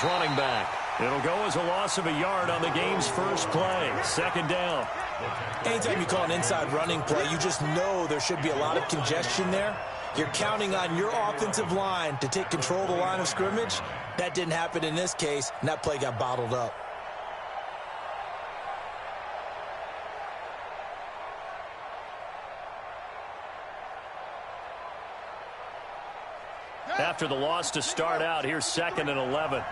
running back. It'll go as a loss of a yard on the game's first play. Second down. Anytime you call an inside running play, you just know there should be a lot of congestion there. You're counting on your offensive line to take control of the line of scrimmage. That didn't happen in this case, and that play got bottled up. After the loss to start out, here's 2nd and 11.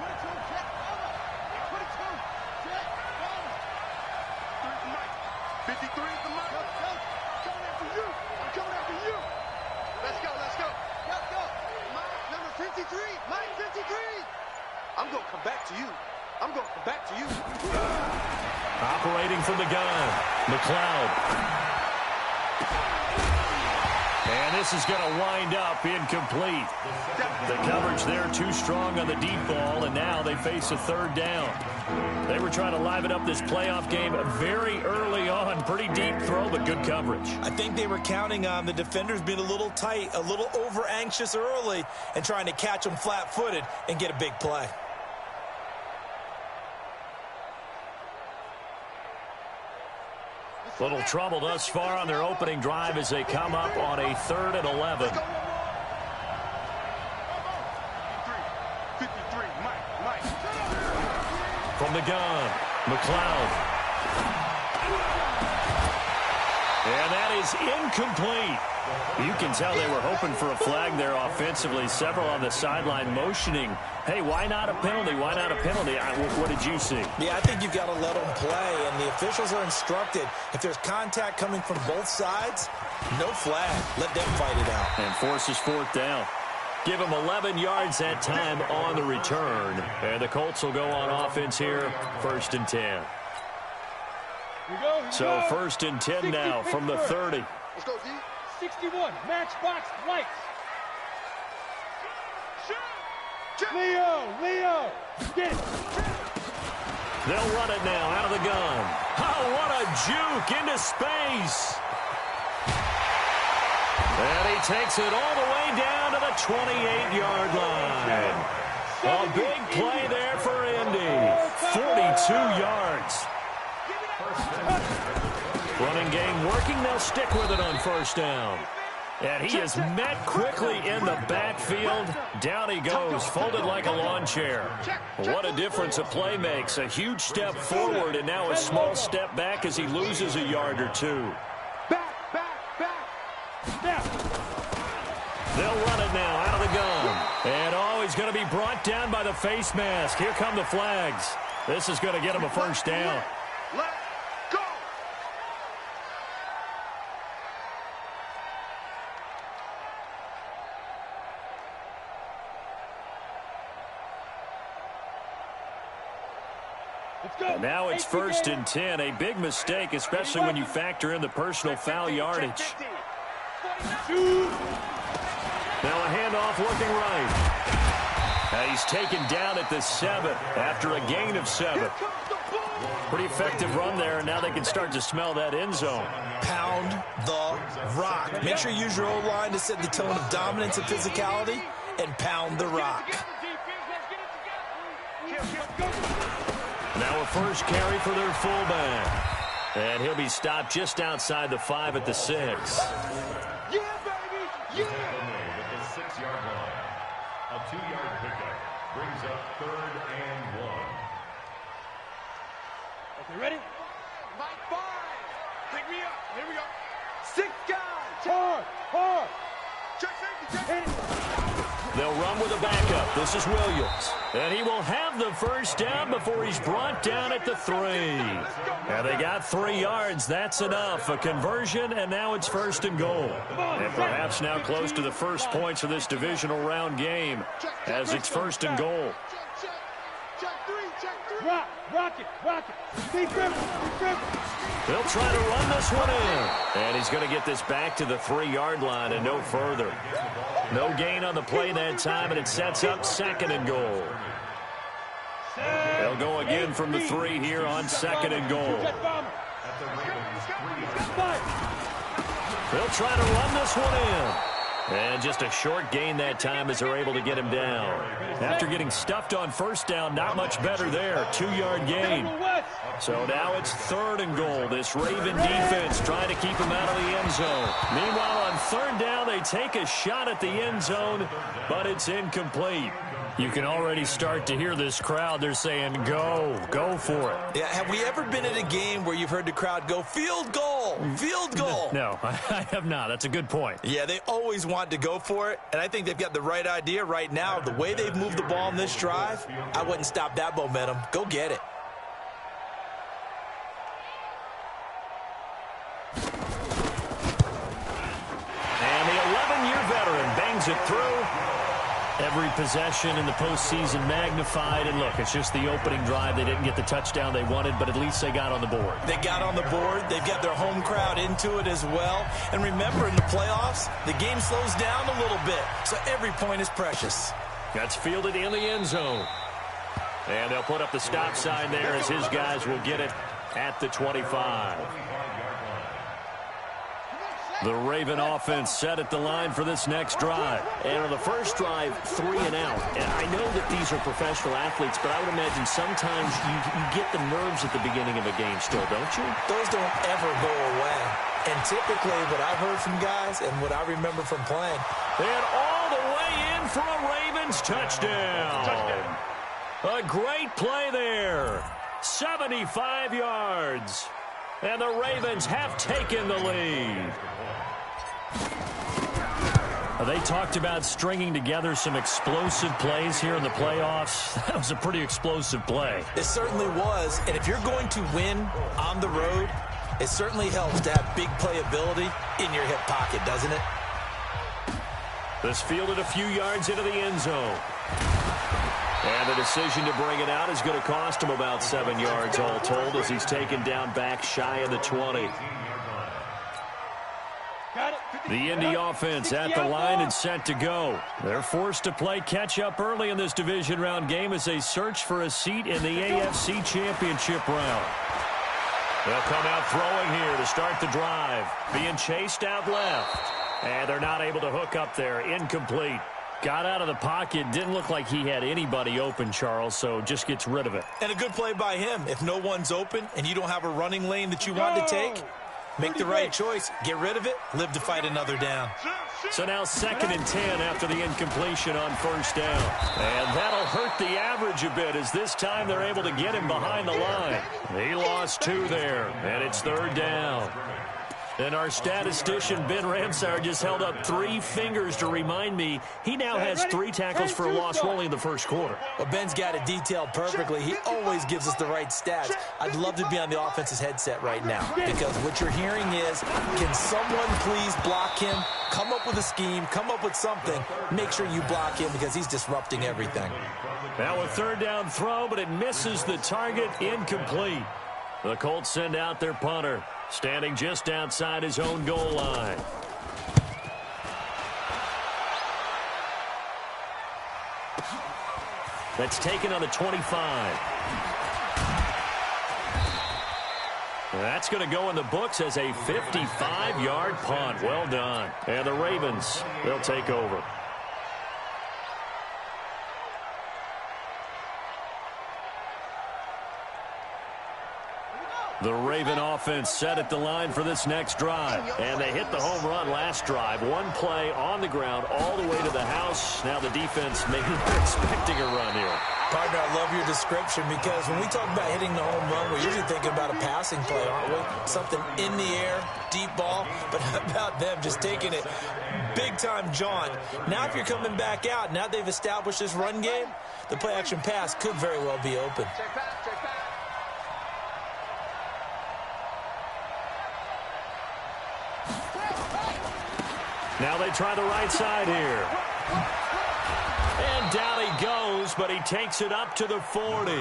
I'm going to come back to you. I'm going to come back to you. Operating from the gun, McLeod. And this is going to wind up incomplete. The coverage there too strong on the deep ball, and now they face a third down. They were trying to liven up this playoff game very early on. Pretty deep throw, but good coverage. I think they were counting on the defenders being a little tight, a little over-anxious early, and trying to catch them flat-footed and get a big play. Little trouble thus far on their opening drive as they come up on a 3rd and 11. From the gun, McLeod. And that is incomplete. You can tell they were hoping for a flag there offensively. Several on the sideline motioning, hey, why not a penalty? Why not a penalty? What did you see? Yeah, I think you've got to let them play, and the officials are instructed. If there's contact coming from both sides, no flag. Let them fight it out. And forces 4th down. Give them 11 yards that time on the return. And the Colts will go on offense here, 1st and 10. So 1st and 10 now from the 30. Let's go, D. 61, matchbox lights. Leo, get it. They'll run it now out of the gun. Oh, what a juke into space. And he takes it all the way down to the 28-yard line. A big play there for Indy. 42 yards. Running game working. They'll stick with it on 1st down. And he is met quickly in the backfield. Down he goes, folded like a lawn chair. What a difference a play makes. A huge step forward and now a small step back as he loses a yard or two. They'll run it now out of the gun. And, oh, he's going to be brought down by the face mask. Here come the flags. This is going to get him a 1st down. And now it's 1st and 10. A big mistake, especially when you factor in the personal foul yardage. Now a handoff looking right. He's taken down at the 7 after a gain of 7. Pretty effective run there, and now they can start to smell that end zone. Pound the rock. Make sure you use your O-line to set the tone of dominance and physicality, and pound the rock. Now a first carry for their fullback. And he'll be stopped just outside the 5 at the 6. Yeah, baby! Yeah! At the 6-yard line. A 2-yard pickup brings up 3rd and 1. Okay, ready? Mike 5! Pick me up! Here we go! 6 guys! Hard! Check safety! They'll run with a backup. This is Williams. And he will have the 1st down before he's brought down at the 3. And they got 3 yards. That's enough. A conversion, and now it's 1st and goal. And perhaps now close to the first points of this divisional round game as it's 1st and goal. Rock it. Stay driven. They'll try to run this one in. And he's going to get this back to the 3-yard line and no further. No gain on the play that time, and it sets up 2nd and goal. They'll go again from the 3 here on 2nd and goal. They'll try to run this one in. And just a short gain that time as they're able to get him down. After getting stuffed on first down, not much better there. 2-yard gain. So now it's 3rd and goal. This Raven defense trying to keep him out of the end zone. Meanwhile, on 3rd down, they take a shot at the end zone, but it's incomplete. You can already start to hear this crowd. They're saying, go for it. Yeah, have we ever been in a game where you've heard the crowd go, field goal, field goal? No, I have not. That's a good point. Yeah, they always want to go for it, and I think they've got the right idea right now. The way they've moved the ball in this drive, I wouldn't stop that momentum. Go get it. And the 11-year veteran bangs it through. Every possession in the postseason magnified. And look, it's just the opening drive. They didn't get the touchdown they wanted, but at least they got on the board. They got on the board. They've got their home crowd into it as well. And remember, in the playoffs, the game slows down a little bit, so every point is precious. That's fielded in the end zone. And they'll put up the stop sign there as his guys will get it at the 25. The Raven offense set at the line for this next drive. And on the first drive, 3 and out. And I know that these are professional athletes, but I would imagine sometimes you get the nerves at the beginning of a game still, don't you? Those don't ever go away. And typically what I've heard from guys and what I remember from playing. And all the way in for a Ravens touchdown. A great play there. 75 yards. And the Ravens have taken the lead. They talked about stringing together some explosive plays here in the playoffs. That was a pretty explosive play. It certainly was. And if you're going to win on the road, it certainly helps to have big playability in your hip pocket, doesn't it? This fielded a few yards into the end zone. And the decision to bring it out is going to cost him about 7 yards all told as he's taken down back shy of the 20. The Indy offense at the line and set to go. They're forced to play catch-up early in this division round game as they search for a seat in the AFC Championship round. They'll come out throwing here to start the drive. Being chased out left. And they're not able to hook up there. Incomplete. Got out of the pocket. Didn't look like he had anybody open, Charles, so just gets rid of it. And a good play by him. If no one's open and you don't have a running lane that you want to take, make the right choice. Get rid of it. Live to fight another down. So now 2nd and 10 after the incompletion on first down. And that'll hurt the average a bit as this time they're able to get him behind the line. He lost 2 there, and it's 3rd down. And our statistician, Ben Ramsauer, just held up 3 fingers to remind me he now has 3 tackles for a loss only in the first quarter. Well, Ben's got it detailed perfectly. He always gives us the right stats. I'd love to be on the offense's headset right now because what you're hearing is, can someone please block him? Come up with a scheme. Come up with something. Make sure you block him because he's disrupting everything. Now a 3rd down throw, but it misses the target. Incomplete. The Colts send out their punter, standing just outside his own goal line. That's taken on the 25. That's going to go in the books as a 55-yard punt. Well done. And the Ravens, they'll take over. The Raven offense set at the line for this next drive. And they hit the home run last drive. 1 play on the ground all the way to the house. Now the defense maybe expecting a run here. Partner, I love your description because when we talk about hitting the home run, we're usually thinking about a passing play, aren't we? Something in the air, deep ball. But how about them just taking it big-time jaunt? Now if you're coming back out, now they've established this run game, the play-action pass could very well be open. Now they try the right side here. And down he goes, but he takes it up to the 40.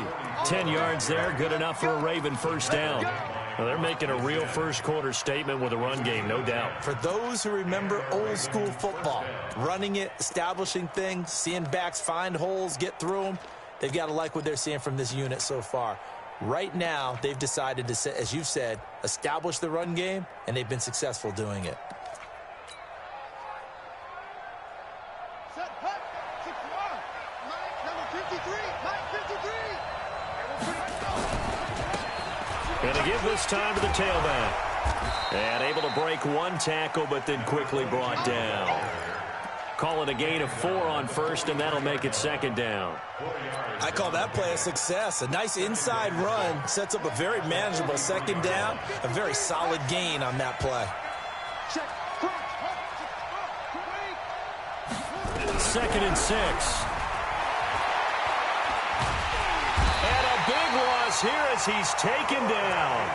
10 yards there, good enough for a Raven first down. Well, they're making a real first-quarter statement with a run game, no doubt. For those who remember old-school football, running it, establishing things, seeing backs find holes, get through them, they've got to like what they're seeing from this unit so far. Right now, they've decided to, as you've said, establish the run game, and they've been successful doing it. And to give this time to the tailback. And able to break one tackle, but then quickly brought down. Call it a gain of 4 on first, and that'll make it second down. I call that play a success. A nice inside run sets up a very manageable second down. A very solid gain on that play. Second and 6. And a big loss here as he's taken down.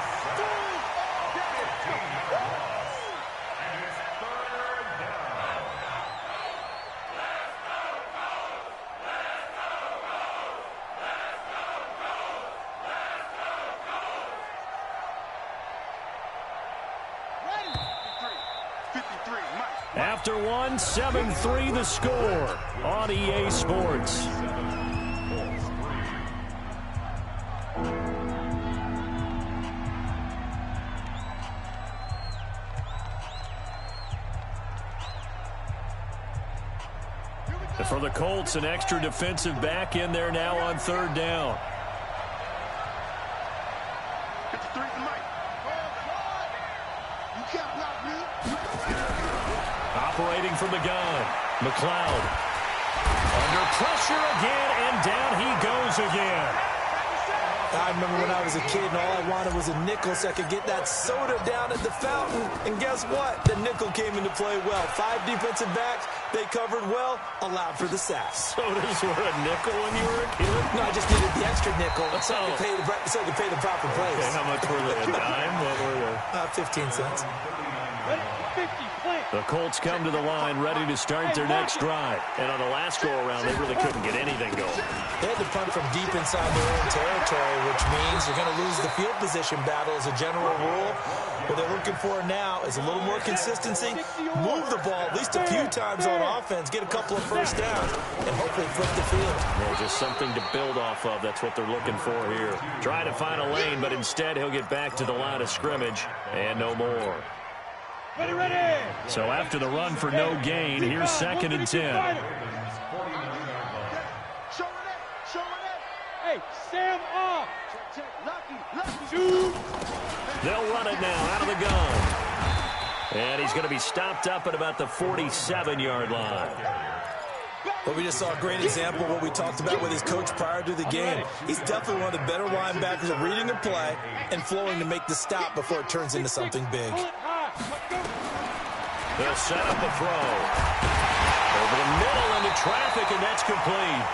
After one, 7-3 the score on EA Sports. For the Colts, an extra defensive back in there now on third down. Operating from the gun, McLeod. Under pressure again, and down he goes again. I remember when I was a kid and all I wanted was a nickel so I could get that soda down at the fountain. And guess what? The nickel came into play well. 5 defensive backs, they covered well, allowed for the sacks. Sodas were a nickel when you were a kid? No, I just needed the extra nickel so I could pay the proper price. Okay, how much were they? A dime? What were they? 15 cents. The Colts come to the line ready to start their next drive. And on the last go-around, they really couldn't get anything going. They had to punt from deep inside their own territory, which means you're going to lose the field position battle as a general rule. What they're looking for now is a little more consistency, move the ball at least a few times on offense, get a couple of first downs, and hopefully flip the field. Yeah, just something to build off of. That's what they're looking for here. Trying to find a lane, but instead he'll get back to the line of scrimmage and no more. Ready. So after the run for no gain, here's second and 10. Hey, Sam off. They'll run it now out of the gun. And he's going to be stopped up at about the 47-yard line. Well, we just saw a great example of what we talked about with his coach prior to the game. He's definitely one of the better linebackers at reading a play and flowing to make the stop before it turns into something big. They'll set up a throw. Over the middle into traffic, and that's complete.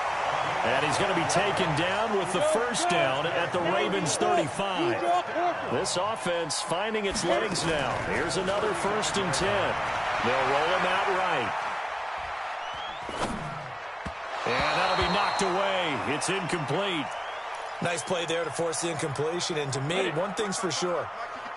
And he's going to be taken down with the first down at the Ravens' 35. This offense finding its legs now. Here's another first and 10. They'll roll him out right. And that'll be knocked away. It's incomplete. Nice play there to force the incompletion. And to me, one thing's for sure.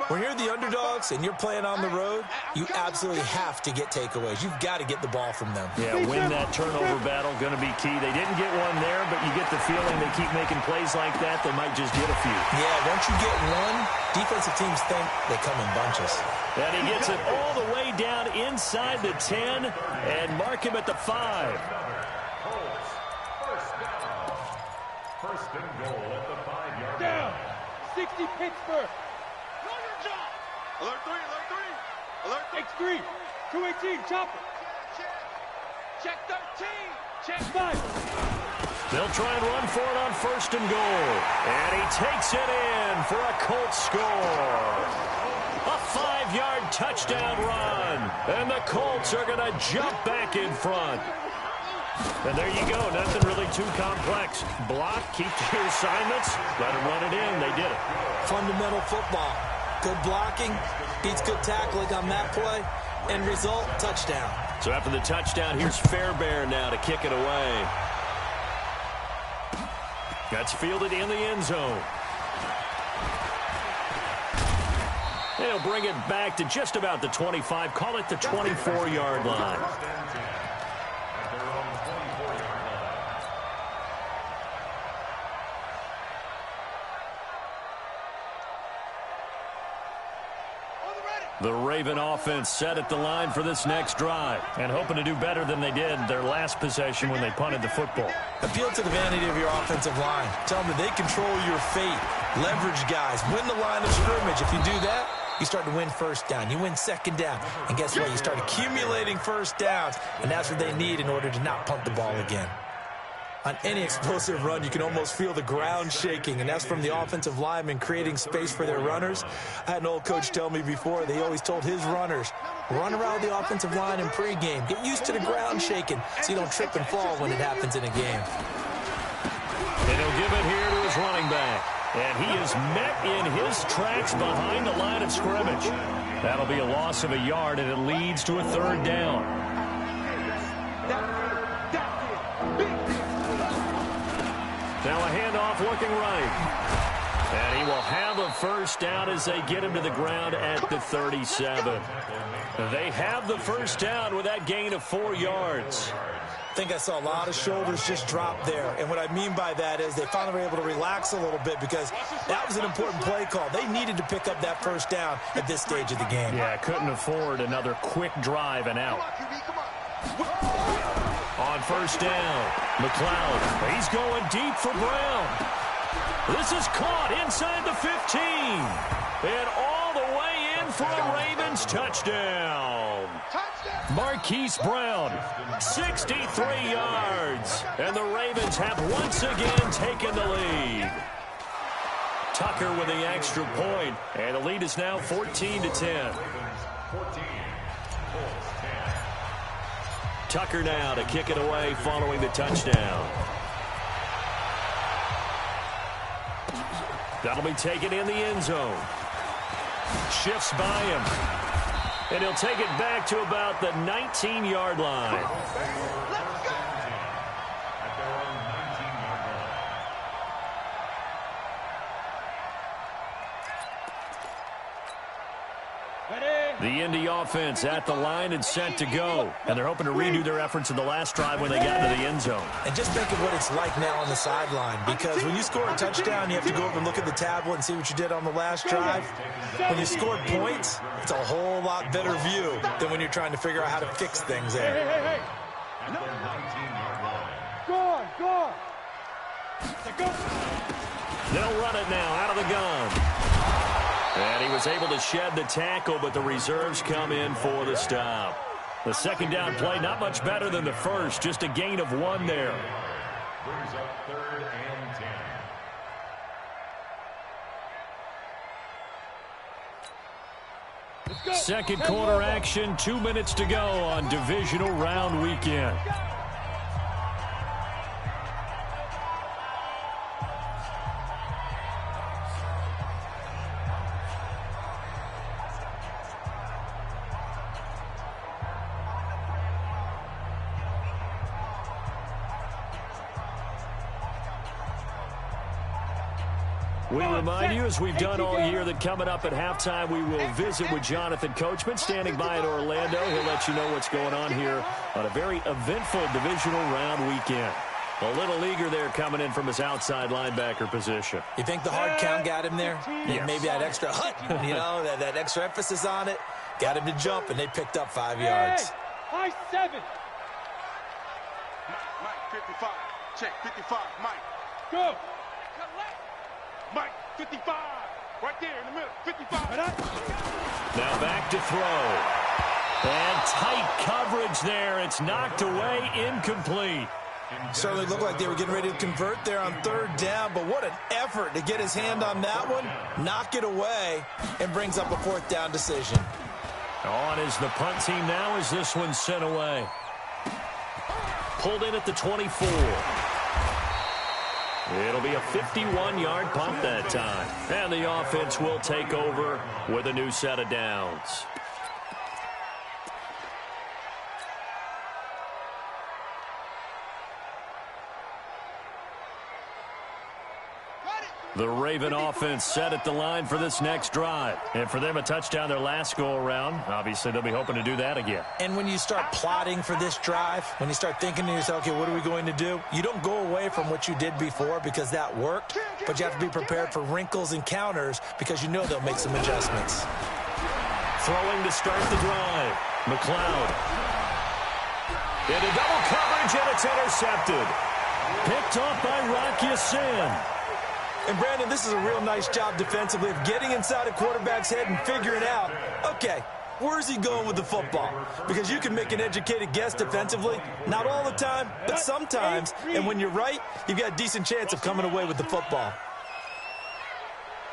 When you're the underdogs and you're playing on the road, you absolutely have to get takeaways. You've got to get the ball from them. Yeah, win that turnover battle, going to be key. They didn't get one there, but you get the feeling they keep making plays like that, they might just get a few. Yeah, once you get one, defensive teams think they come in bunches. And he gets it all the way down inside the 10 and mark him at the 5. Colts, first down. First and goal at the 5-yard line. Down. 60 Pittsburgh. Alert 3, alert 3. Alert 3. X3. 218, chopper. Check 13. Check 5. They'll try and run for it on first and goal. And he takes it in for a Colts score. A 5-yard touchdown run. And the Colts are going to jump back in front. And there you go. Nothing really too complex. Block, keep to your assignments, let them run it in. They did it. Fundamental football. Good blocking, beats good tackling on that play. End result, touchdown. So after the touchdown, here's Fairbairn now to kick it away. That's fielded in the end zone. They'll bring it back to just about the 25. Call it the 24-yard line. The Raven offense set at the line for this next drive and hoping to do better than they did their last possession when they punted the football. Appeal to the vanity of your offensive line. Tell them that they control your fate. Leverage guys, win the line of scrimmage. If you do that, you start to win first down. You win second down. And guess what? You start accumulating first downs, and that's what they need in order to not punt the ball again. On any explosive run, you can almost feel the ground shaking, and that's from the offensive linemen creating space for their runners. I had an old coach tell me before, they always told his runners, run around the offensive line in pregame. Get used to the ground shaking so you don't trip and fall when it happens in a game. And he'll give it here to his running back. And he is met in his tracks behind the line of scrimmage. That'll be a loss of a yard, and it leads to a third down. Now a handoff looking right. And he will have a first down as they get him to the ground at the 37. They have the first down with that gain of 4 yards. I think I saw a lot of shoulders just drop there. And what I mean by that is they finally were able to relax a little bit because that was an important play call. They needed to pick up that first down at this stage of the game. Yeah, couldn't afford another quick drive and out. On first down, McLeod. He's going deep for Brown. This is caught inside the 15. And all the way in for a Ravens touchdown. Marquise Brown, 63 yards. And the Ravens have once again taken the lead. Tucker with the extra point. And the lead is now 14-10. Tucker now to kick it away following the touchdown. That'll be taken in the end zone. Shifts by him. And he'll take it back to about the 19-yard line. The Indy offense at the line and set to go. And they're hoping to redo their efforts in the last drive when they got into the end zone. And just think of what it's like now on the sideline, because when you score a touchdown, you have to go over and look at the tablet and see what you did on the last drive. When you scored points, it's a whole lot better view than when you're trying to figure out how to fix things there. Hey. Go on. Go. They'll run it now out of the gun. And he was able to shed the tackle, but the reserves come in for the stop. The second down play, not much better than the first, just a gain of 1 there. Brings up 3rd and 10. Second quarter action, 2 minutes to go on divisional round weekend. We remind you, as we've done all year, that coming up at halftime, we will visit with Jonathan Coachman, standing by in Orlando. He'll let you know what's going on here on a very eventful divisional round weekend. A little eager there coming in from his outside linebacker position. You think the hard count got him there? Yes. Maybe that extra that extra emphasis on it got him to jump, and they picked up 5 yards. High 7. Mike, 55. Check, 55. Mike. Go. Mike, 55. Right there in the middle. 55. Now back to throw. And tight coverage there. It's knocked away, incomplete. Certainly looked like they were getting ready to convert there on 3rd down, but what an effort to get his hand on that one, knock it away, and brings up a 4th down decision. On is the punt team now as this one's sent away. Pulled in at the 24. It'll be a 51-yard punt that time. And the offense will take over with a new set of downs. The Raven offense set at the line for this next drive. And for them, a touchdown their last go-around. Obviously, they'll be hoping to do that again. And when you start plotting for this drive, when you start thinking to yourself, okay, what are we going to do? You don't go away from what you did before because that worked, but you have to be prepared for wrinkles and counters because you know they'll make some adjustments. Throwing to start the drive. McLeod. Into double coverage, and it's intercepted. Picked off by Rock Ya-Sin. And, Brandon, this is a real nice job defensively of getting inside a quarterback's head and figuring out, okay, where's he going with the football? Because you can make an educated guess defensively, not all the time, but sometimes. And when you're right, you've got a decent chance of coming away with the football.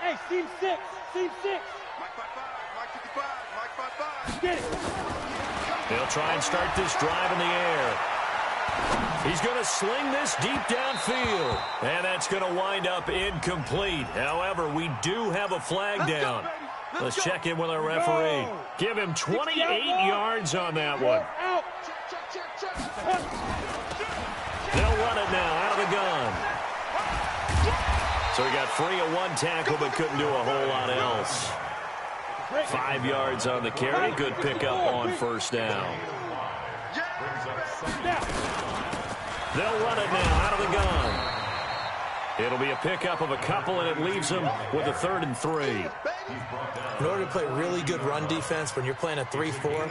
Hey, seam 6. Seam 6. Mike 5-5. Mike 55. Mike 5-5. Get it. They'll try and start this drive in the air. He's going to sling this deep downfield. And that's going to wind up incomplete. However, we do have a flag down. Let's check in with our referee. Give him 28 yards on that one. Out. They'll run it now out of the gun. So he got free of one tackle but couldn't do a whole lot else. 5 yards on the carry. Good pickup on first down. They'll run it now out of the gun. It'll be a pickup of a couple, and it leaves them with a 3rd and 3. In order to play really good run defense when you're playing a 3-4,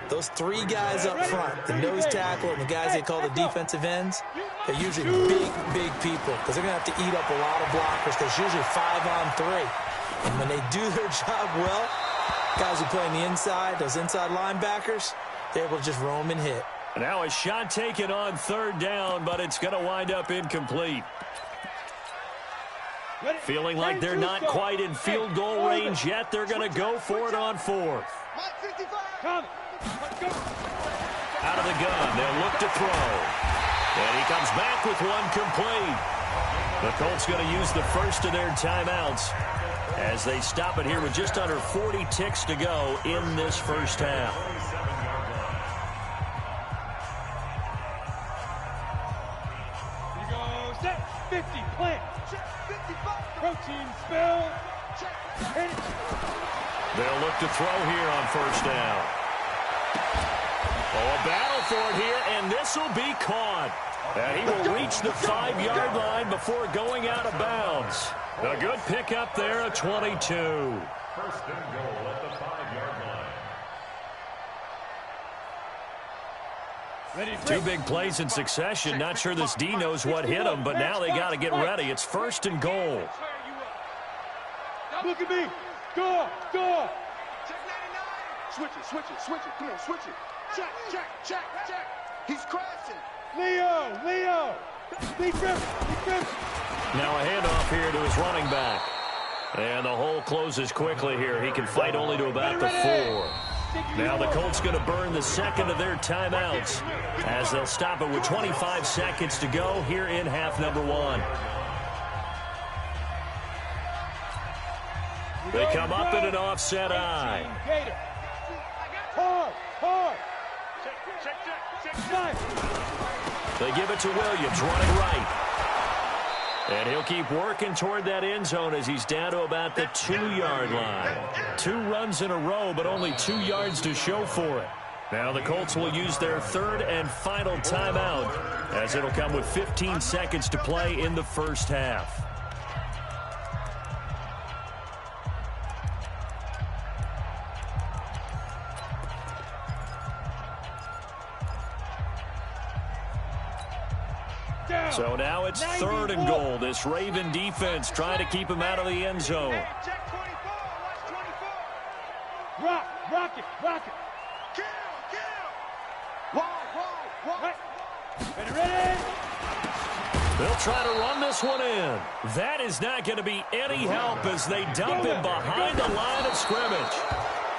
those 3 guys up front, the nose tackle and the guys they call the defensive ends, they're usually big people because they're going to have to eat up a lot of blockers. There's usually 5 on 3. And when they do their job well, guys who play on the inside, those inside linebackers, they're able to just roam and hit. Now a shot taken on 3rd down, but it's going to wind up incomplete. Feeling like they're not quite in field goal range yet. They're going to go for it on 4th. Come. Out of the gun. They'll look to throw. And he comes back with one complete. The Colts going to use the first of their timeouts as they stop it here with just under 40 ticks to go in this first half. Here you go. Set. 50. Plant. Protein spill. Hit it. They'll look to throw here on first down. Oh, a battle for it here, and this will be caught. And he will reach the 5-yard line before going out of bounds. A good pickup there at 22. 1st and goal at the 5-yard line. Ready. 2 big plays in succession. Not sure this D knows what hit him, but now they got to get ready. It's 1st and goal. Look at me. Go. Go. Check 99. Switch it. Switch it. Switch it. Come on. Switch it. Check. Check. Check. Check. He's crashing. Leo. Leo. Defense. Defense. Now a handoff here to his running back. And the hole closes quickly here. He can fight only to about the 4. Now the Colts going to burn the 2nd of their timeouts as they'll stop it with 25 seconds to go here in half number 1. They come up in an offset eye. Hard. Hard. They give it to Williams running right. And he'll keep working toward that end zone as he's down to about the 2-yard line. 2 runs in a row, but only 2 yards to show for it. Now the Colts will use their 3rd and final timeout as it'll come with 15 seconds to play in the first half. So now it's 3rd and goal. This Raven defense trying to keep him out of the end zone. Hey, check 24. Watch 24. Rock it. Rock it. Kill. Wide. Ready. They'll try to run this one in. That is not going to be any help as they dump him behind the line of scrimmage.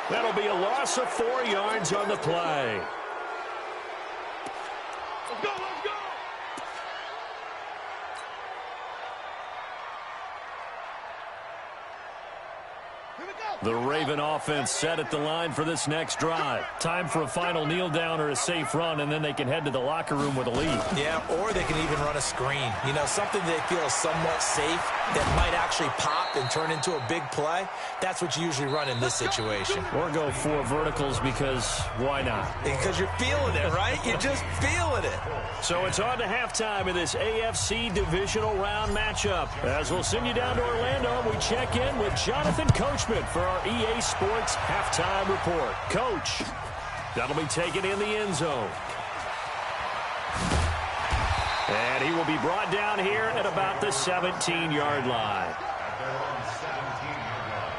That'll be a loss of 4 yards on the play. Let's go. The Raven offense set at the line for this next drive. Time for a final kneel down or a safe run, and then they can head to the locker room with a lead. Yeah, or they can even run a screen. You know, something they feel is somewhat safe that might actually pop and turn into a big play. That's what you usually run in this situation. Or go 4 verticals because why not? Because you're feeling it, right? You're just feeling it. So it's on to halftime in this AFC divisional round matchup. As we'll send you down to Orlando, we check in with Jonathan Coachman for our EA Sports halftime report. Coach, that'll be taken in the end zone. And he will be brought down here at about the 17-yard line. At their own 17-yard line.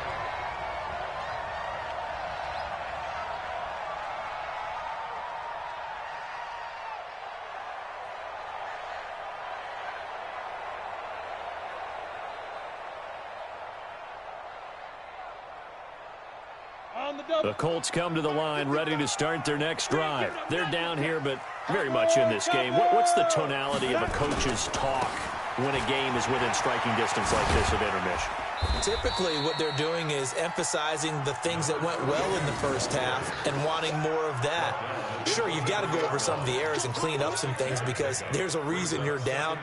On the double. The Colts come to the line ready to start their next drive. They're down here, but very much in this game. What's the tonality of a coach's talk when a game is within striking distance like this at intermission? Typically, what they're doing is emphasizing the things that went well in the first half and wanting more of that. Sure, you've got to go over some of the errors and clean up some things because there's a reason you're down.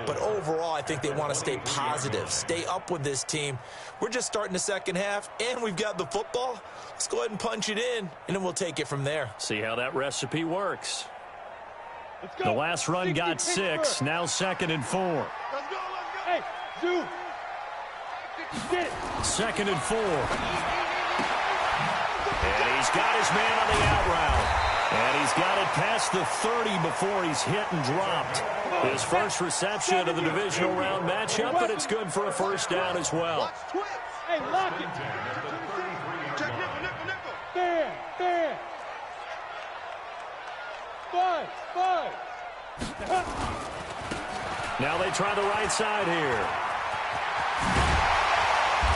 But overall, I think they want to stay positive, stay up with this team. We're just starting the second half, and we've got the football. Let's go ahead and punch it in, and then we'll take it from there. See how that recipe works. Let's go. The last run got 6, now 2nd and 4. Let's go, let's go. Hey, Zoo. Get it. 2nd and 4. And he's got his man on the out route. And he's got it past the 30 before he's hit and dropped. His first reception of the divisional round matchup, but it's good for a first down as well. Watch twins. Hey, lock it. Check nickel, nickel, nickel. Bam, bam. 5. Now they try the right side here.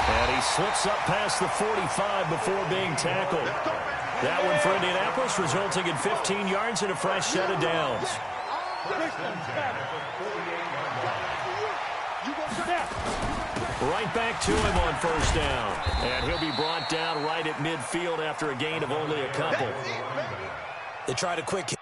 And he slips up past the 45 before being tackled. That one for Indianapolis, resulting in 15 yards and a fresh set of downs. Right back to him on first down. And he'll be brought down right at midfield after a gain of only a couple. They tried a quick hit.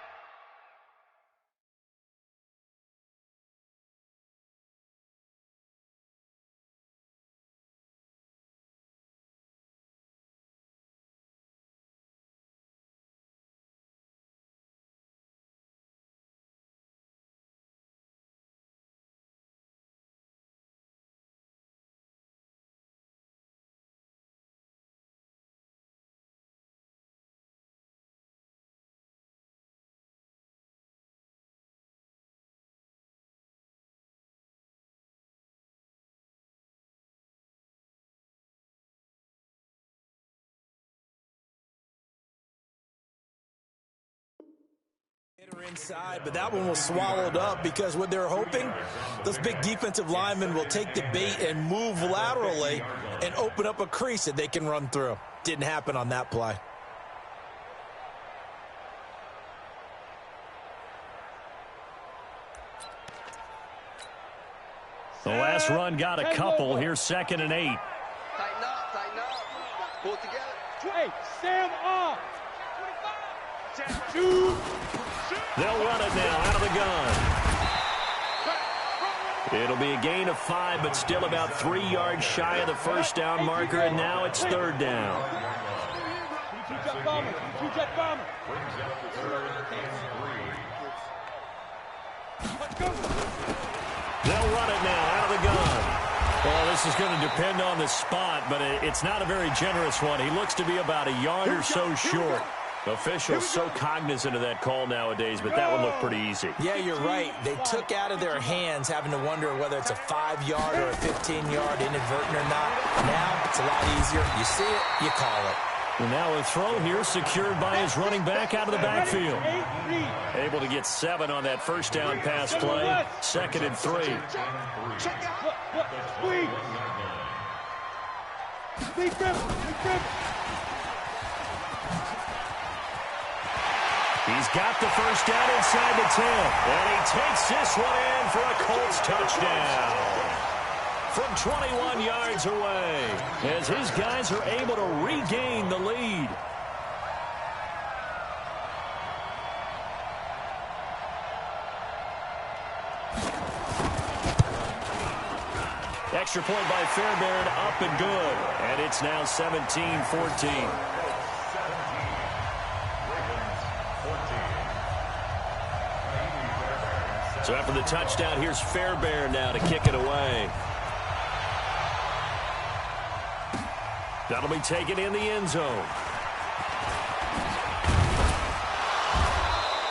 Inside, but that one was swallowed up because what they're hoping, those big defensive linemen will take the bait and move laterally and open up a crease that they can run through. Didn't happen on that play. The last run got a couple. Here's 2nd and 8. Tighten up, tighten up. Pull it together. Hey, Sam off. 2. They'll run it now out of the gun. It'll be a gain of 5, but still about 3 yards shy of the first down marker, and now it's 3rd down. Two-jet bomber. Two-jet bomber. Brings up 3rd and 3. Let's go. They'll run it now out of the gun. Well, this is going to depend on the spot, but it's not a very generous one. He looks to be about a yard or so short. Officials so cognizant of that call nowadays, but that one looked pretty easy. Yeah, you're right. They took out of their hands having to wonder whether it's a 5-yard or a 15-yard inadvertent or not. Now it's a lot easier. You see it, you call it. And now a throw here secured by his running back out of the backfield. Able to get 7 on that first down pass play. 2nd and 3. Speed grip. He's got the first down inside the 10. And he takes this one in for a Colts touchdown. From 21 yards away, as his guys are able to regain the lead. Extra point by Fairbairn, up and good. And it's now 17-14. So after the touchdown, here's Fairbairn now to kick it away. That'll be taken in the end zone.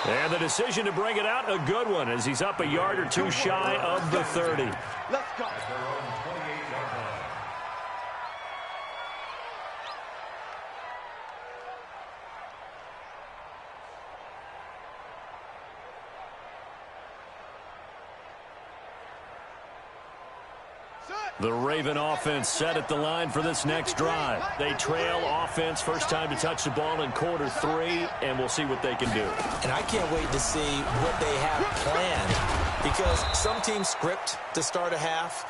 And the decision to bring it out, a good one, as he's up a yard or two shy of the 30. Let's go. The Raven offense set at the line for this next drive. They trail offense, first time to touch the ball in quarter 3, and we'll see what they can do. And I can't wait to see what they have planned, because some teams script to start a half.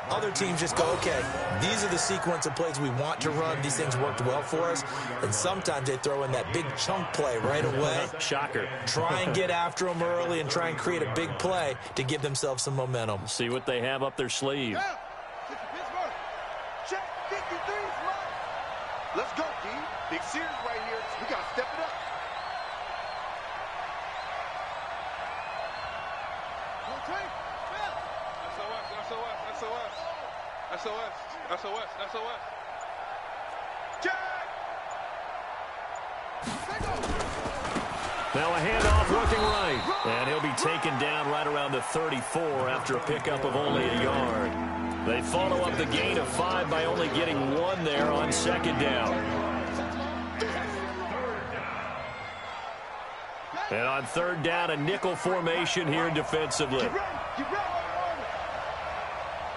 Other teams just go, okay, these are the sequence of plays we want to run. These things worked well for us. And sometimes they throw in that big chunk play right away. Shocker. Try and get after them early and try and create a big play to give themselves some momentum. See what they have up their sleeve. Check 53 is mine. Let's go, D. Big series right here. We got to step it up. SOS. Check. Now a handoff looking right. And he'll be taken down right around the 34 after a pickup of only a yard. They follow up the gain of 5 by only getting 1 there on second down. And on third down, a nickel formation here defensively. Get ready.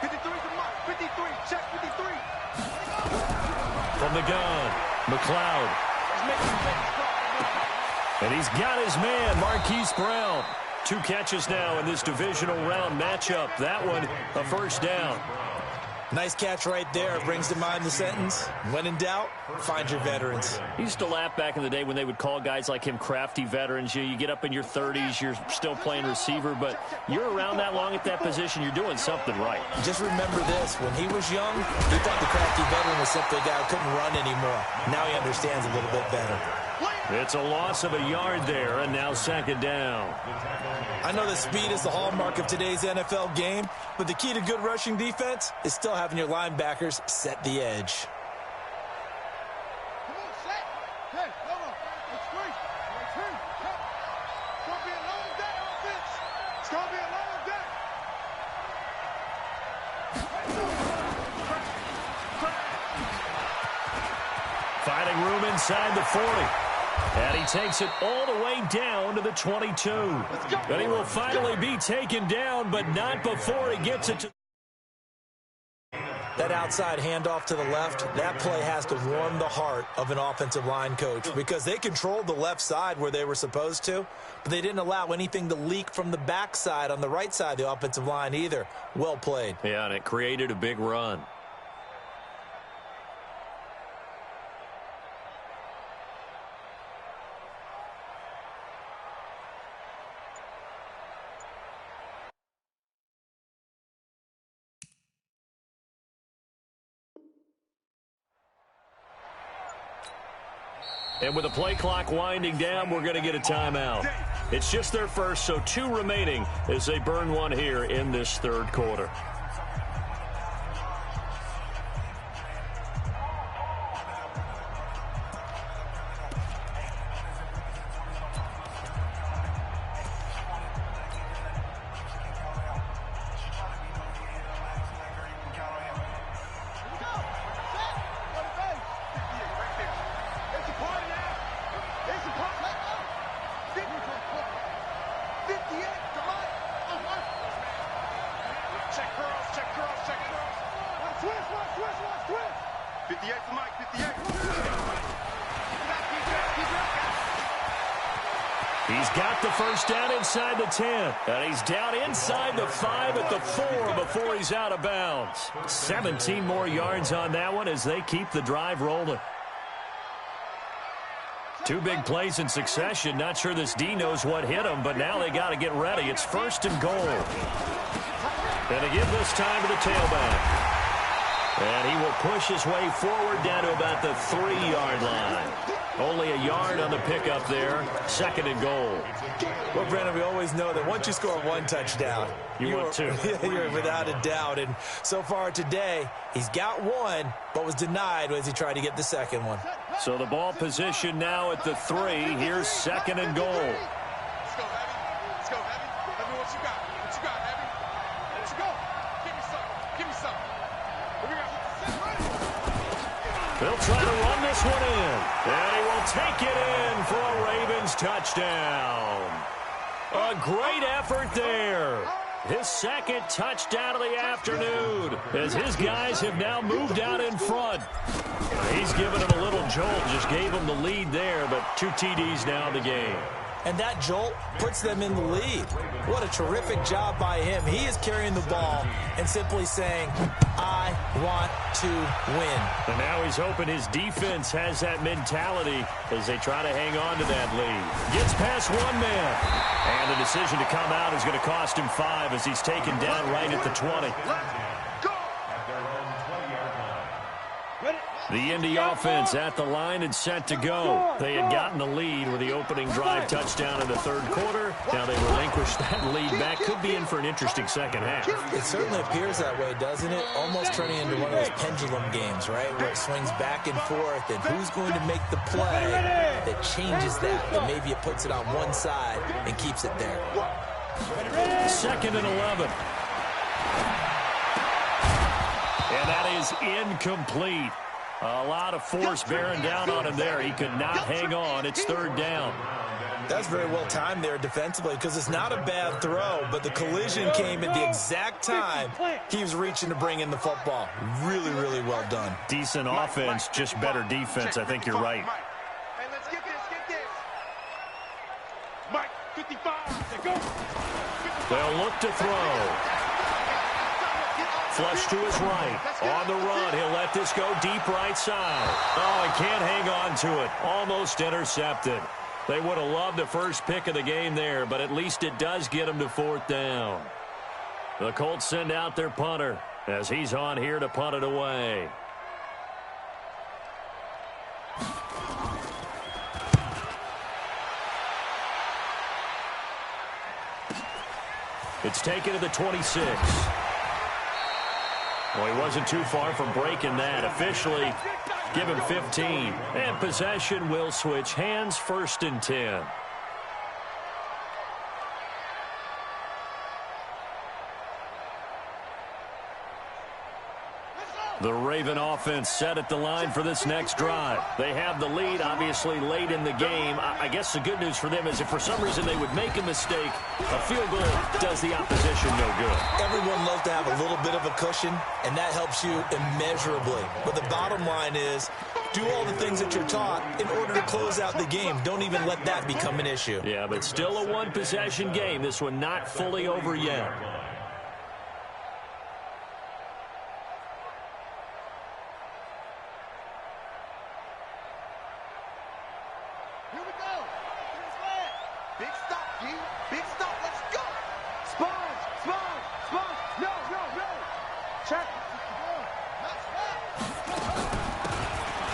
53 is a mark. 53. Check 53. From the gun, McLeod. And he's got his man, Marquise Brown. 2 catches now in this divisional round matchup. That one, a first down. Nice catch right there. Brings to mind the sentence, when in doubt, find your veterans. He used to laugh back in the day when they would call guys like him crafty veterans. You get up in your 30s, you're still playing receiver, but you're around that long at that position, you're doing something right. Just remember this. When he was young, he thought the crafty veteran was simply a guy who couldn't run anymore. Now he understands a little bit better. It's a loss of a yard there, and now second down. I know that speed is the hallmark of today's NFL game, but the key to good rushing defense is still having your linebackers set the edge. Come on, set. Hey, come on. It's free. It's free. It's going to be a long day, offense. It's going to be a long day. Finding room inside the 40. And he takes it all the way down to the 22. And he will finally be taken down, but not before he gets it to... That outside handoff to the left, that play has to warm the heart of an offensive line coach, because they controlled the left side where they were supposed to, but they didn't allow anything to leak from the backside on the right side of the offensive line either. Well played. Yeah, and it created a big run. And with the play clock winding down, we're going to get a timeout. It's just their first, so 2 remaining as they burn 1 here in this third quarter. He's got the first down inside the 10. And he's down inside the 5 at the 4 before he's out of bounds. 17 more yards on that one as they keep the drive rolling. 2 big plays in succession. Not sure this D knows what hit him, but now they got to get ready. It's first and goal. And they give this time to the tailback. And he will push his way forward down to about the 3-yard line. Only a yard on the pickup there. Second and goal. Well, Brandon, we always know that once you score 1 touchdown, you're without a doubt. And so far today, he's got 1, but was denied as he tried to get the second one. So the ball position now at the 3. Here's second and goal. What you got? What you got, Abby? Let's go. Give me something. Give me something. Here we go. They'll try to run this one in. And he will take it in for a Ravens touchdown. A great effort there. His second touchdown of the afternoon as his guys have now moved out in front. He's given him a little jolt, just gave him the lead there, but 2 TDs now in the game. And that jolt puts them in the lead. What a terrific job by him. He is carrying the ball and simply saying, I want to win. And now he's hoping his defense has that mentality as they try to hang on to that lead. Gets past one man. And the decision to come out is going to cost him 5 as he's taken down right at the 20. The Indy offense at the line and set to go. They had gotten the lead with the opening drive touchdown in the third quarter. Now they relinquished that lead back. Could be in for an interesting second half. It certainly appears that way, doesn't it? Almost turning into one of those pendulum games, right? Where it swings back and forth, and who's going to make the play that changes that? And maybe it puts it on one side and keeps it there. 2nd and 11. And that is incomplete. A lot of force bearing down on him there. He could not hang on. It's 3rd down. That's very well timed there defensively because it's not a bad throw, but the collision came at the exact time he was reaching to bring in the football. Really, really well done. Decent offense, just better defense. I think you're right. Hey, let's get this, get this. Mike, 55. Go. They'll look to throw. Flush to his right. On the run, he'll let this go deep right side. Oh, he can't hang on to it. Almost intercepted. They would have loved the first pick of the game there, but at least it does get him to 4th down. The Colts send out their punter as he's on here to punt it away. It's taken to the 26. Well, he wasn't too far from breaking that. Officially, give him 15. And possession will switch hands, 1st and 10. The Raven offense set at the line for this next drive. They have the lead, obviously, late in the game. I guess the good news for them is if for some reason they would make a mistake, a field goal does the opposition no good. Everyone loves to have a little bit of a cushion, and that helps you immeasurably. But the bottom line is, do all the things that you're taught in order to close out the game. Don't even let that become an issue. Yeah, but still a one-possession game. This one not fully over yet.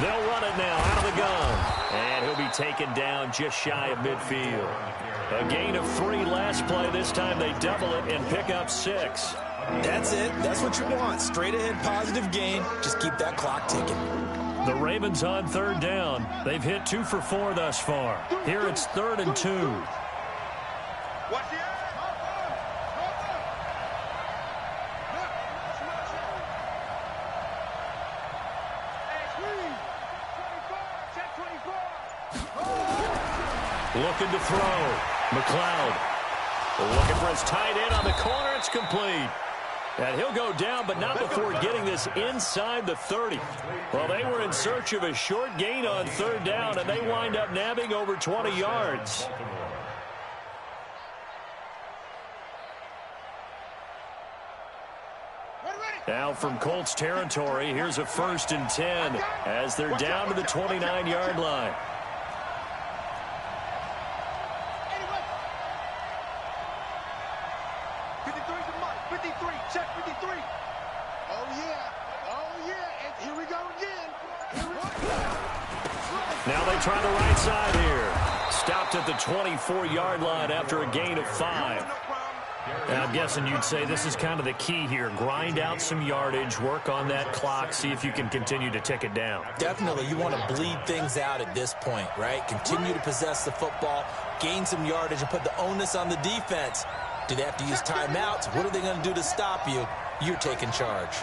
They'll run it now out of the gun. And he'll be taken down just shy of midfield. A gain of 3 last play. This time they double it and pick up 6. That's it. That's what you want. Straight ahead positive gain. Just keep that clock ticking. The Ravens on 3rd down. They've hit 2 for 4 thus far. Here it's 3rd and 2. Watch the Looking to throw. McLeod looking for his tight end on the corner. It's complete. And he'll go down, but not before getting this inside the 30. Well, they were in search of a short gain on 3rd down, and they wind up nabbing over 20 yards. Now from Colts territory, here's a 1st and 10 as they're down to the 29-yard line. Now they try the right side here. Stopped at the 24-yard line after a gain of 5. And I'm guessing you'd say this is kind of the key here. Grind out some yardage, work on that clock, see if you can continue to tick it down. Definitely. You want to bleed things out at this point, right? Continue to possess the football, gain some yardage, and put the onus on the defense Do they have to use timeouts? What are they going to do to stop you? You're taking charge.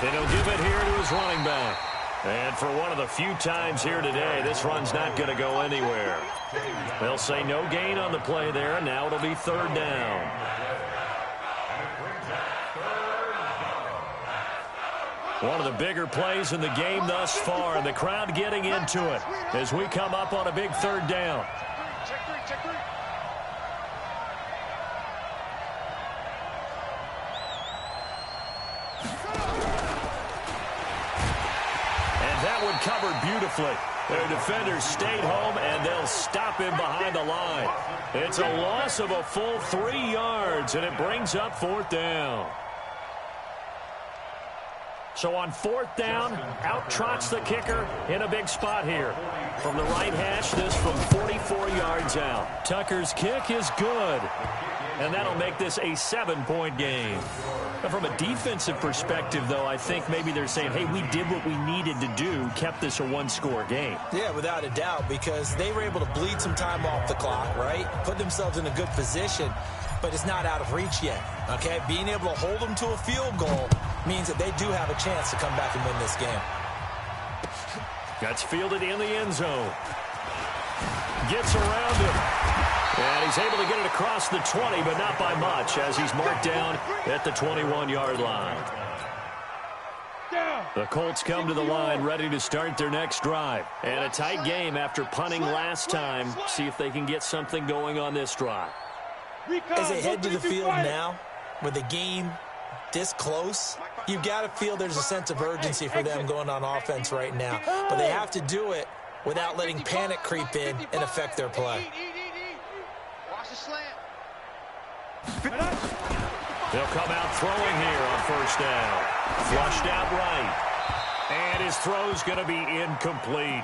And he'll give it here to his running back. And for one of the few times here today, this run's not going to go anywhere. They'll say no gain on the play there. Now it'll be third down. One of the bigger plays in the game thus far, and the crowd getting into it as we come up on a big third down. Covered beautifully. Their defenders stayed home, and they'll stop him behind the line. It's a loss of a full 3 yards, and it brings up fourth down. So on fourth down, out trots the kicker in a big spot here. From the right hash, this from 44 yards out. Tucker's kick is good, and that'll make this a 7-point game. Now, from a defensive perspective, though, I think maybe they're saying, hey, we did what we needed to do, kept this a one-score game. Yeah, without a doubt, because they were able to bleed some time off the clock, right? Put themselves in a good position, but it's not out of reach yet, okay? Being able to hold them to a field goal means that they do have a chance to come back and win this game. That's fielded in the end zone. Gets around him. And he's able to get it across the 20, but not by much, as he's marked down at the 21-yard line. The Colts come to the line ready to start their next drive. And a tight game after punting last time. See if they can get something going on this drive. As they head to the field now, with the game this close, you've got to feel there's a sense of urgency for them going on offense right now. But they have to do it without letting panic creep in and affect their play. They'll come out throwing here on first down. Flushed out right. And his throw's going to be incomplete.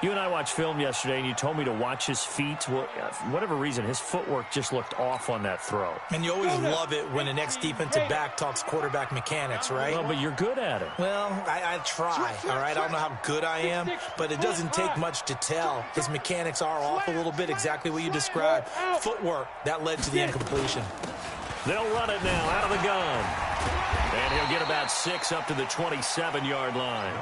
You and I watched film yesterday, and you told me to watch his feet. Well, for whatever reason, his footwork just looked off on that throw. And you always love it when the next defensive back talks quarterback mechanics, right? Well, but you're good at it. Well, I try, all right? I don't know how good I am, but it doesn't take much to tell. His mechanics are off a little bit, exactly what you described. Footwork, that led to the incompletion. They'll run it now out of the gun. And he'll get about 6 up to the 27-yard line.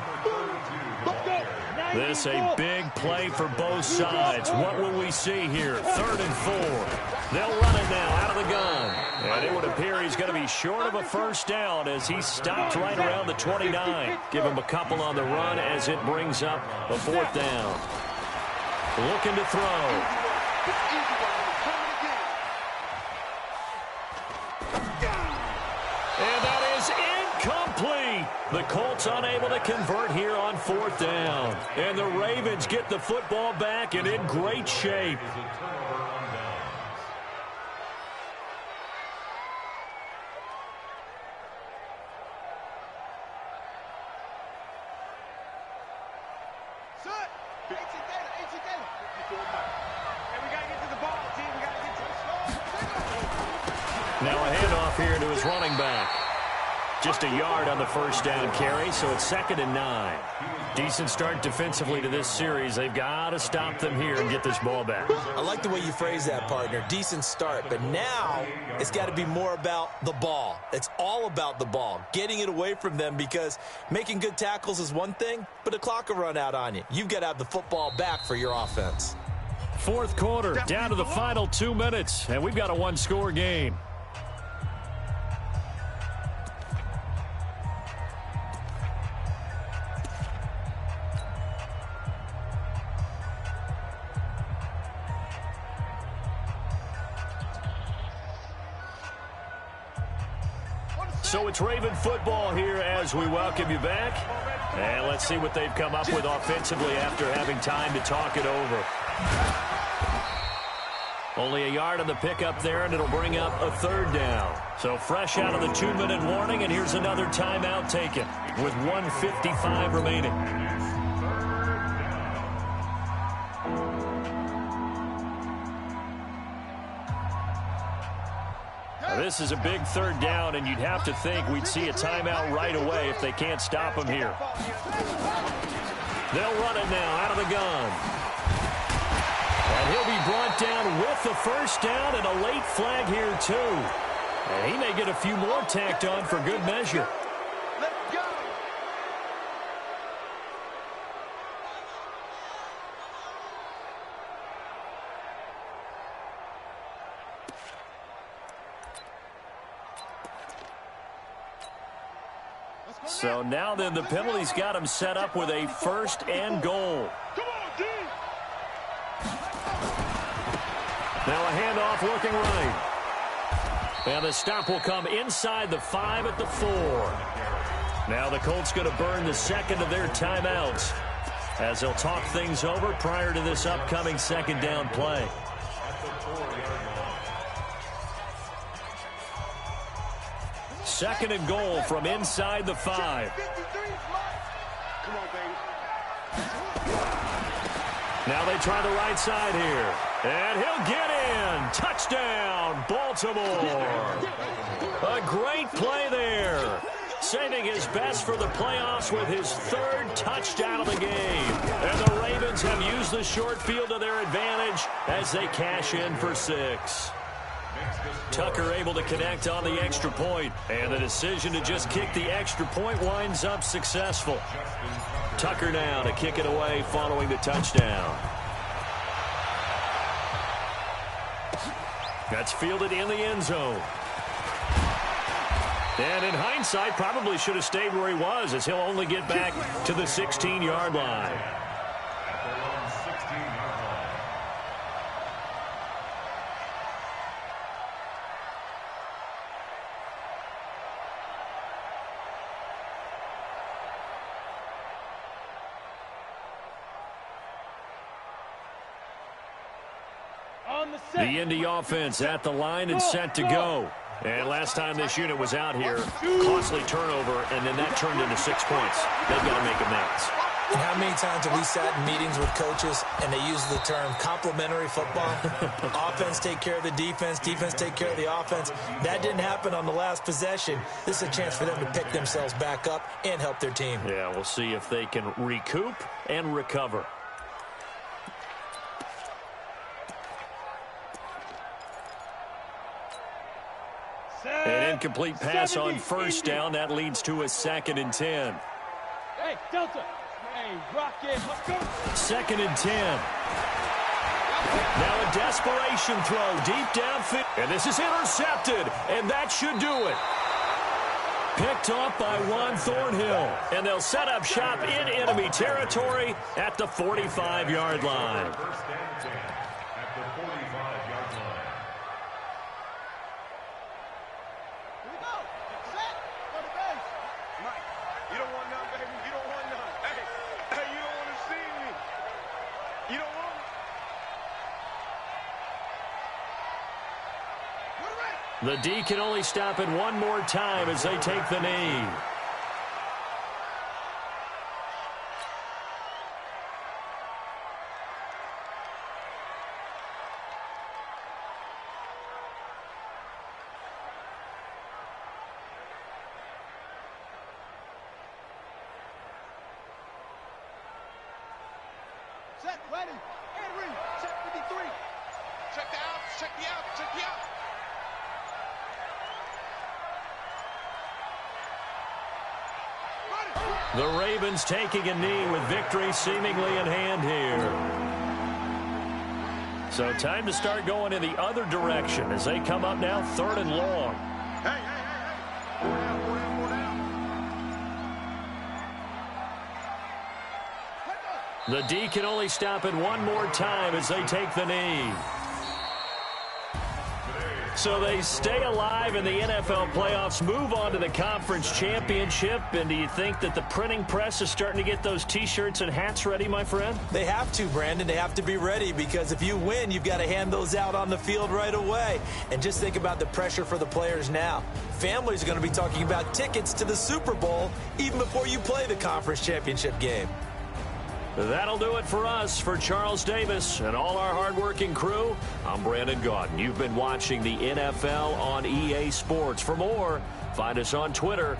This a big play for both sides. What will we see here? 3rd and 4. They'll run it now out of the gun. And it would appear he's going to be short of a first down as he stopped right around the 29. Give him a couple on the run as it brings up a 4th down. Looking to throw. And that is incomplete. The Colts unable to convert here on 4th down. And the Ravens get the football back and in great shape. Now a handoff here to his running back. Just a yard on the first down carry, so it's 2nd and 9. Decent start defensively to this series. They've got to stop them here and get this ball back. I like the way you phrase that, partner. Decent start, but now it's got to be more about the ball. It's all about the ball, getting it away from them, because making good tackles is one thing, but the clock will run out on you. You've got to have the football back for your offense. 4th quarter, down to the final 2 minutes, and we've got a one-score game. So it's Raven football here as we welcome you back. And let's see what they've come up with offensively after having time to talk it over. Only a yard on the pickup there, and it'll bring up a 3rd down. So fresh out of the 2-minute warning, and here's another timeout taken with 1:55 remaining. This is a big third down, and you'd have to think we'd see a timeout right away if they can't stop him here. They'll run it now out of the gun. And he'll be brought down with the first down and a late flag here, too. And he may get a few more tacked on for good measure. Let's go. So now then the penalty's got him set up with a first and goal. Come on, D. Now a handoff looking right. And the stop will come inside the 5 at the 4. Now the Colts going to burn the second of their timeouts as they'll talk things over prior to this upcoming second down play. Second and goal from inside the 5. Come on, baby. Now they try the right side here. And he'll get in. Touchdown, Baltimore. A great play there. Saving his best for the playoffs with his third touchdown of the game. And the Ravens have used the short field to their advantage as they cash in for 6. Tucker able to connect on the extra point, and the decision to just kick the extra point winds up successful. Tucker now to kick it away following the touchdown. That's fielded in the end zone. And in hindsight, probably should have stayed where he was, as he'll only get back to the 16-yard line. The Indy offense at the line and set to go. And last time this unit was out here, costly turnover, and then that turned into 6 points. They've got to make amends. And how many times have we sat in meetings with coaches and they use the term complementary football? Offense take care of the defense, defense take care of the offense. That didn't happen on the last possession. This is a chance for them to pick themselves back up and help their team. Yeah, we'll see if they can recoup and recover. An incomplete pass on first down. That leads to a 2nd and 10. Hey, Delta. Hey, Rocket. Let's go. 2nd and 10. Now a desperation throw deep downfield. And this is intercepted. And that should do it. Picked off by Juan Thornhill. And they'll set up shop in enemy territory at the 45-yard line. The D can only stop it one more time as they take the knee. Set, ready, and read. Set 53. Check the outs, check the outs, check the outs. The Ravens taking a knee with victory seemingly in hand here. So time to start going in the other direction as they come up now 3rd and long. Hey. More down. The D can only stop it one more time as they take the knee. So they stay alive in the NFL playoffs, move on to the conference championship. And do you think that the printing press is starting to get those T-shirts and hats ready, my friend? They have to, Brandon. They have to be ready because if you win, you've got to hand those out on the field right away. And just think about the pressure for the players now. Families are going to be talking about tickets to the Super Bowl even before you play the conference championship game. That'll do it for us. For Charles Davis and all our hardworking crew, I'm Brandon Gaudin. You've been watching the NFL on EA Sports. For more, find us on Twitter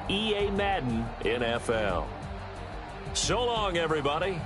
@EA Madden NFL. So long, everybody.